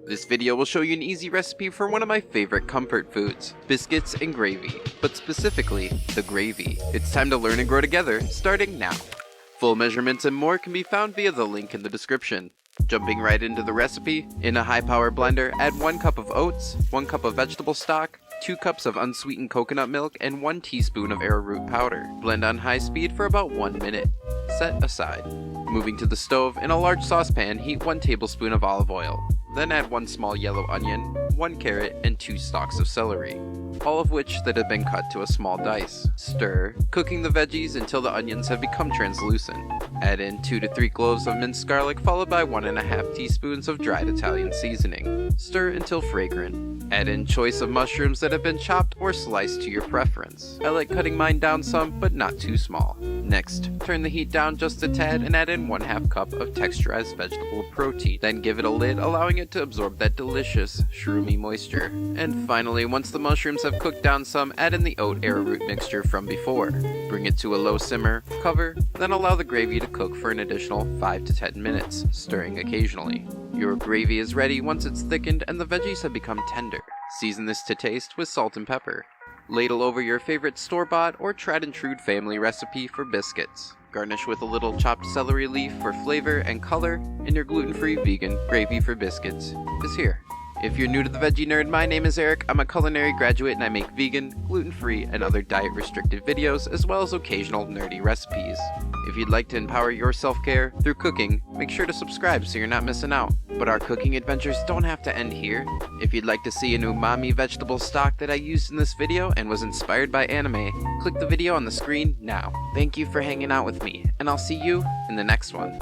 This video will show you an easy recipe for one of my favorite comfort foods, biscuits and gravy, but specifically, the gravy. It's time to learn and grow together, starting now. Full measurements and more can be found via the link in the description. Jumping right into the recipe, in a high-power blender, add 1 cup of oats, 1 cup of vegetable stock, 2 cups of unsweetened coconut milk, and 1 teaspoon of arrowroot powder. Blend on high speed for about 1 minute. Set aside. Moving to the stove, in a large saucepan, heat 1 tablespoon of olive oil. Then add 1 small yellow onion, 1 carrot, and 2 stalks of celery, all of which that have been cut to a small dice. Stir, cooking the veggies until the onions have become translucent. Add in 2 to 3 cloves of minced garlic followed by 1.5 teaspoons of dried Italian seasoning. Stir until fragrant. Add in choice of mushrooms that have been chopped or sliced to your preference. I like cutting mine down some, but not too small. Next, turn the heat down just a tad and add in 1/2 cup of texturized vegetable protein. Then give it a lid, allowing it to absorb that delicious, shroomy moisture. And finally, once the mushrooms have cooked down some, add in the oat arrowroot mixture from before. Bring it to a low simmer, cover, then allow the gravy to cook for an additional 5 to 10 minutes, stirring occasionally. Your gravy is ready once it's thickened and the veggies have become tender. Season this to taste with salt and pepper. Ladle over your favorite store-bought or tried-and-true family recipe for biscuits. Garnish with a little chopped celery leaf for flavor and color, and your gluten-free vegan gravy for biscuits is here. If you're new to the Veggie Nerd, my name is Eric. I'm a culinary graduate and I make vegan, gluten-free, and other diet-restricted videos, as well as occasional nerdy recipes. If you'd like to empower your self-care through cooking, make sure to subscribe so you're not missing out. But our cooking adventures don't have to end here. If you'd like to see an umami vegetable stock that I used in this video and was inspired by anime, click the video on the screen now. Thank you for hanging out with me, and I'll see you in the next one.